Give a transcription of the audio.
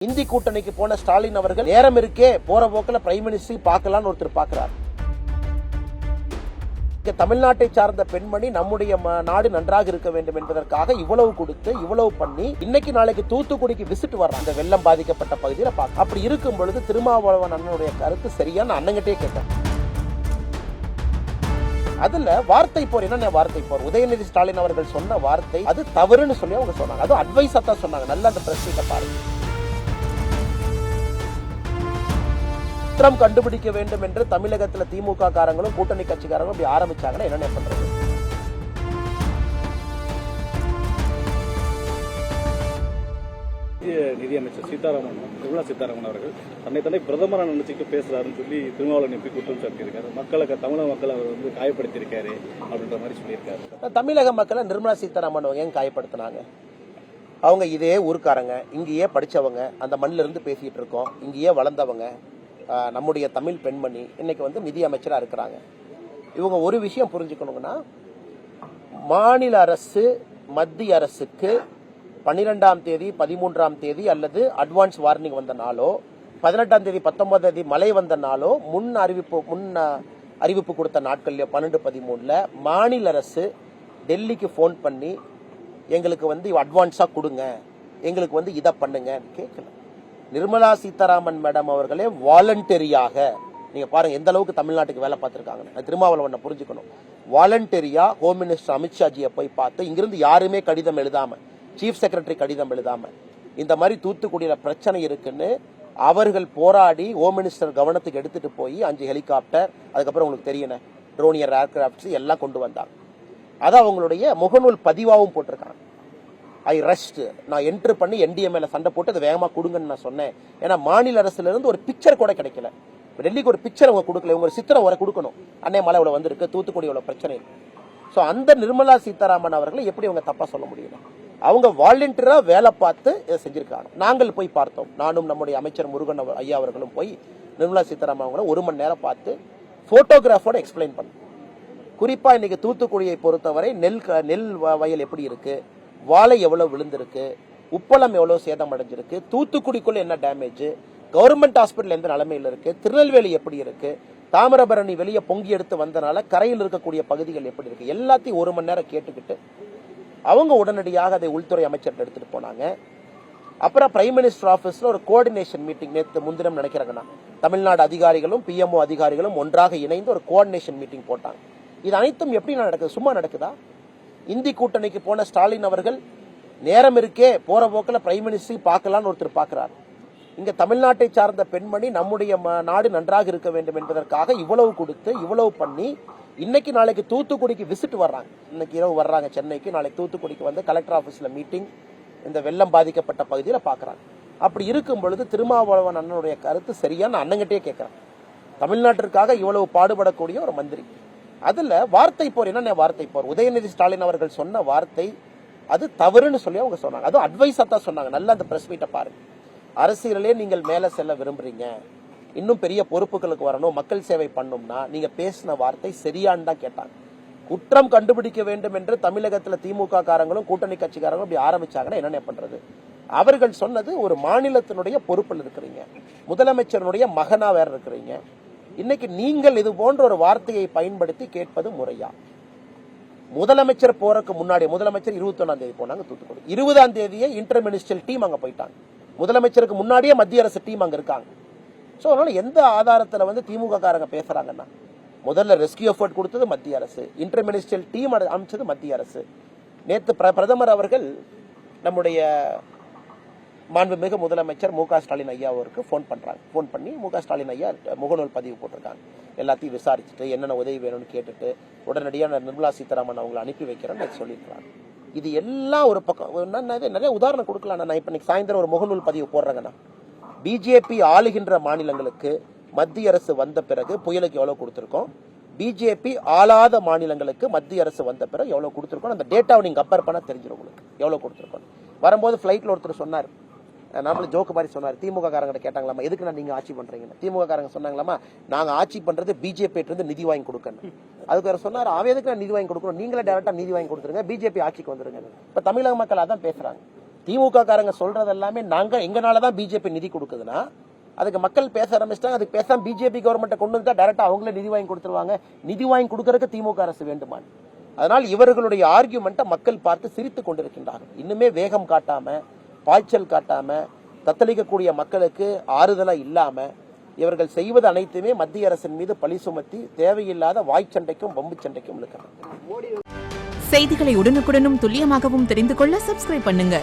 இந்தி கூட்டணிக்கு போன ஸ்டாலின் அவர்கள் நேரம் இருக்கே போற போக்கில் பிரைம் மினிஸ்டர் பார்க்கலாம்னு ஒருத்தர் பார்க்கிறார். தமிழ்நாட்டை சார்ந்த பெண்மணி நம்முடைய நாடு நன்றாக இருக்க வேண்டும் என்பதற்காக இவ்வளவு கொடுத்து இவ்வளவு பண்ணி இன்னைக்கு நாளைக்கு தூத்துக்குடிக்கு விசிட் வர்றாங்க. அந்த வெள்ளம் பாதிக்கப்பட்ட பகுதியில் பார்க்க. அப்படி இருக்கும் பொழுது திருமாவளவன் அண்ணனுடைய கருத்து சரியான அண்ணங்கிட்டே கேட்டேன். அதுல வார்த்தை போர் என்ன வார்த்தை போர் உதயநிதி ஸ்டாலின் அவர்கள் சொன்ன வார்த்தை அது தவறுன்னு சொல்லி அவங்க சொன்னாங்க. அதுவும் அட்வைஸா தான் சொன்னாங்க. நல்ல அந்த பிரஸ் மீட்டை பாருங்க. குற்றம் கண்டுபிடிக்க வேண்டும் என்று தமிழகத்தில் திமுக காரங்களும் கூட்டணி கட்சிக்காரங்களும் அப்படி ஆரம்பிச்சாங்கன்னா என்ன பண்றது? நிதியமைச்சர் நிர்மலா சீதாராமன் அவர்கள் தன்னை பிரதமர் நினைச்சுட்டு பேசுறாருன்னு சொல்லி திருமாவளவன் எம்பி குற்றம் சாட்டியிருக்காரு. தமிழக மக்களை அவர் வந்து காயப்படுத்தியிருக்காரு அப்படின்ற மாதிரி சொல்லியிருக்காரு. தமிழக மக்களை நிர்மலா சீதாராமன் அவங்க ஏன் காயப்படுத்தினாங்க? அவங்க இதே ஊருக்காரங்க, இங்கேயே படிச்சவங்க, அந்த மண்ணில இருந்து பேசிட்டு இருக்கோம், இங்கேயே வளர்ந்தவங்க, நம்முடைய தமிழ் பெண்மணி இன்னைக்கு வந்து நிதி அமைச்சராக இருக்கிறாங்க. இவங்க ஒரு விஷயம் புரிஞ்சுக்கணுங்கன்னா, மாநில அரசு மத்திய அரசுக்கு 12ஆம் தேதி 13ஆம் தேதி அல்லது அட்வான்ஸ் வார்னிங் வந்த நாளோ 18ஆம் தேதி 19ஆம் தேதி மழை வந்த நாளோ முன் அறிவிப்பு கொடுத்த நாட்கள்லயோ 12-13ல மாநில அரசு டெல்லிக்கு போன் பண்ணி எங்களுக்கு வந்து அட்வான்ஸா கொடுங்க, எங்களுக்கு வந்து இதை பண்ணுங்க கேட்கல. நிர்மலா சீதாராமன் மேடம் அவர்களே வாலண்டரியாக, நீங்க பாருங்க எந்த அளவுக்கு தமிழ்நாட்டுக்கு வேலை பார்த்திருக்காங்க. திருமாவளவனை புரிஞ்சுக்கணும். வாலண்டரியா ஹோம் மினிஸ்டர் அமித்ஷாஜியை போய் பார்த்து, இங்கிருந்து யாருமே கடிதம் எழுதாம, சீஃப் செக்ரட்டரி கடிதம் எழுதாம, இந்த மாதிரி தூத்துக்குடியில பிரச்சனை இருக்குன்னு அவர்கள் போராடி ஹோம் மினிஸ்டர் கவனத்துக்கு எடுத்துட்டு போய் 5 ஹெலிகாப்டர், அதுக்கப்புறம் உங்களுக்கு தெரியணும் ட்ரோனியர் ஏர்கிராப்ட்ஸ் எல்லாம் கொண்டு வந்தாங்க. அதை அவங்களுடைய முகநூல் பதிவாகவும் போட்டிருக்காங்க. ஐ ரெஸ்ட், நான் என்ட்ரு பண்ணி என்டிஎம்ஏல சண்டை போட்டு அதை வேகமாக கொடுங்கன்னு நான் சொன்னேன். ஏன்னா மாநில அரசுல இருந்து ஒரு பிக்சர் கூட கிடைக்கல. டெல்லிக்கு ஒரு பிக்சர் அவங்க கொடுக்கல, இவங்க ஒரு சித்திரம் வர கொடுக்கணும். அன்னை மலை இவ்வளவு வந்திருக்கு, தூத்துக்குடி இவ்வளவு பிரச்சனை இருக்கு. ஸோ அந்த நிர்மலா சீதாராமன் அவர்களை எப்படி அவங்க தப்பா சொல்ல முடியல? அவங்க வாலண்டியரா வேலை பார்த்து இதை செஞ்சிருக்காங்க. நாங்கள் போய் பார்த்தோம், நானும் நம்முடைய அமைச்சர் முருகன் ஐயா அவர்களும் போய் நிர்மலா சீதாராமன் அவங்கள 1 மணி நேரம் பார்த்து போட்டோகிராஃபோட எக்ஸ்பிளைன் பண்ணோம். குறிப்பா இன்னைக்கு தூத்துக்குடியை பொறுத்தவரை நெல் வயல் எப்படி இருக்கு, வாழை எவ்வளவு விழுந்திருக்கு, உப்பளம் எவ்வளவு சேதம் அடைஞ்சிருக்கு, தூத்துக்குடிக்குள்ள என்ன டேமேஜ், கவர்மெண்ட் ஹாஸ்பிட்டல் எந்த நிலைமையில இருக்கு, திருநெல்வேலி எப்படி இருக்கு, தாமிரபரணி வெளியே பொங்கி எடுத்து வந்தனால கரையில் இருக்கக்கூடிய பகுதிகள் எப்படி இருக்கு, எல்லாத்தையும் 1 மணி நேரம் கேட்டுக்கிட்டு அவங்க உடனடியாக அதை உள்துறை அமைச்சர் எடுத்துட்டு போனாங்க. அப்புறம் பிரைம் மினிஸ்டர் ஆபீஸ்ல ஒரு கோஆர்டினேஷன் மீட்டிங் நேற்று முன்தினம் நினைக்கிறாங்கன்னா தமிழ்நாடு அதிகாரிகளும் பிஎம்ஓ அதிகாரிகளும் ஒன்றாக இணைந்து ஒரு கோஆர்டினேஷன் மீட்டிங் போட்டாங்க. இது அனைத்தும் எப்படி நடக்குது? சும்மா நடக்குதா? இந்தி கூட்டணிக்கு போன ஸ்டாலின் அவர்கள் நேரம் இருக்கே போற போக்கில் பிரைம் மினிஸ்டர் பார்க்கலாம்னு ஒருத்தர் பார்க்கிறார். இங்க தமிழ்நாட்டை சார்ந்த பெண்மணி நம்முடைய நாடு நன்றாக இருக்க வேண்டும் என்பதற்காக இவ்வளவு கொடுத்து இவ்வளவு பண்ணி இன்னைக்கு நாளைக்கு தூத்துக்குடிக்கு விசிட் வர்றாங்க. இன்னைக்கு இரவு வர்றாங்க சென்னைக்கு, நாளைக்கு தூத்துக்குடிக்கு வந்து கலெக்டர் ஆபீஸ்ல மீட்டிங், இந்த வெள்ளம் பாதிக்கப்பட்ட பகுதியில் பார்க்கறாங்க. அப்படி இருக்கும் பொழுது திருமாவளவன் அண்ணனுடைய கருத்து சரியான அண்ணங்கிட்டே கேட்கிறாங்க. தமிழ்நாட்டிற்காக இவ்வளவு பாடுபடக்கூடிய ஒரு மந்திரி, அதுல வார்த்தை போர் என்ன வார்த்தை போர் உதயநிதி ஸ்டாலின் அவர்கள் சொன்ன வார்த்தை அது தவறுன்னு சொல்லி அவங்க சொன்னாங்க. அதுவும் அட்வைஸா தான் சொன்னாங்க. நல்ல அந்த பிரஸ் மீட்டை பாருங்க. அரசியலே நீங்கள் மேல செல்ல விரும்புறீங்க, இன்னும் பெரிய பொறுப்புகளுக்கு வரணும், மக்கள் சேவை பண்ணும்னா நீங்க பேசின வார்த்தை சரியான்னு தான் கேட்டாங்க. குற்றம் கண்டுபிடிக்க வேண்டும் என்று தமிழகத்தில் திமுக காரங்களும் கூட்டணி கட்சிக்காரங்களும் அப்படி ஆரம்பிச்சாங்கன்னா என்ன பண்றது? அவர்கள் சொன்னது ஒரு மாநிலத்தினுடைய பொறுப்பில் இருக்கிறீங்க, முதலமைச்சருடைய மகனா வேற இருக்கிறீங்க. இன்னைக்கு நீங்கள் இது போன்ற ஒரு வார்த்தையை பயன்படுத்தி கேட்பது முறையா? முதலமைச்சர் போறதுக்கு முன்னாடி, முதலமைச்சர் 21ஆம் தேதி போனாங்க தூத்துக்குடி, 20ஆம் தேதியே இன்டர் மினிஸ்டர் டீம் அங்க போயிட்டாங்க. முதலமைச்சருக்கு முன்னாடியே மத்திய அரசு டீம் அங்க இருக்காங்க. சோ அதனால எந்த ஆதாரத்துல வந்து திமுக காரங்க பேசுறாங்கன்னா, முதல்ல ரெஸ்கியூ எஃபர்ட் கொடுத்தது மத்திய அரசு, இன்டர் மினிஸ்டர் டீம் அமைச்சது மத்திய அரசு. நேற்று பிரதமர் அவர்கள் நம்முடைய மாண்புமிகு முதலமைச்சர் மு க ஸ்டாலின் ஐயா அவருக்கு போன் பண்றாங்க. போன் பண்ணி மு க ஸ்டாலின் ஐயா முகநூல் பதிவு போட்டிருக்காங்க. எல்லாத்தையும் விசாரிச்சுட்டு என்னென்ன உதவி வேணும்னு கேட்டுட்டு உடனடியாக நிர்மலா சீதாராமன் அவங்களை அனுப்பி வைக்கிறேன்னு சொல்லியிருக்காங்க. இது எல்லாம் ஒரு பக்கம். நிறைய உதாரணம் கொடுக்கலாம். நான் இப்ப சாயந்தரம் ஒரு முகநூல் பதிவு போடுறேங்கன்னா, பிஜேபி ஆளுகின்ற மாநிலங்களுக்கு மத்திய அரசு வந்த பிறகு புயலுக்கு எவ்வளவு கொடுத்திருக்கோம், பிஜேபி ஆளாத மாநிலங்களுக்கு மத்திய அரசு வந்த பிறகு எவ்வளவு கொடுத்திருக்கோம், அந்த டேட்டாவை நீங்க கம்பேர் பண்ண தெரிஞ்சிடும் உங்களுக்கு எவ்வளவு கொடுத்திருக்கோம். வரும்போது பிளைட்ல ஒருத்தர் சொன்னார், நம்மளும் ஜோக்கு மாதிரி சொன்னார், திமுக காரங்க கேட்டாங்களாமா எதுக்கு நீங்க ஆட்சி பண்றீங்கன்னு. திமுக காரங்க சொன்னாங்களாமா நாங்க ஆட்சி பண்றது பிஜேபி இருந்து நிதி வாங்கி கொடுக்கணும். அதுக்கு வேற சொன்னார், அவ எதுக்கு நிதி வாங்கி கொடுக்கணும், நீங்களே டைரக்டா நிதி வாங்கி கொடுத்துருங்க, பிஜேபி ஆட்சிக்கு வந்துருங்க. இப்ப தமிழக மக்கள் அதான் பேசுறாங்க. திமுக காரங்க சொல்றது எல்லாமே நாங்க எங்கனாலதான் பிஜேபி நிதி கொடுக்குதுன்னா அதுக்கு மக்கள் பேச ஆரம்பிச்சிட்டாங்க. அதுக்கு பேசாம பிஜேபி கவர்மெண்ட்டை கொண்டு வந்தா டைரக்டா அவங்களே நிதி வாங்கி கொடுத்துருவாங்க. நிதி வாங்கி கொடுக்கறதுக்கு திமுக அரசு வேண்டுமா? அதனால் இவர்களுடைய ஆர்கியூமெண்ட்டை மக்கள் பார்த்து சிரித்துக் கொண்டிருக்கின்றார்கள். இன்னுமே வேகம் காட்டாம, பாய்ச்சல் காட்டாம, தத்தளிக்கக்கூடிய மக்களுக்கு ஆறுதலா இல்லாம இவர்கள் செய்வது அனைத்துமே மத்திய அரசின் மீது பழி சுமத்தி தேவையில்லாத வாய்ச்சண்டைக்கும் வம்பு சண்டைக்கும் இழுக்கிறாங்க. செய்திகளை உடனுக்குடனும் துல்லியமாகவும் தெரிந்து கொள்ள சப்ஸ்கிரைப் பண்ணுங்க.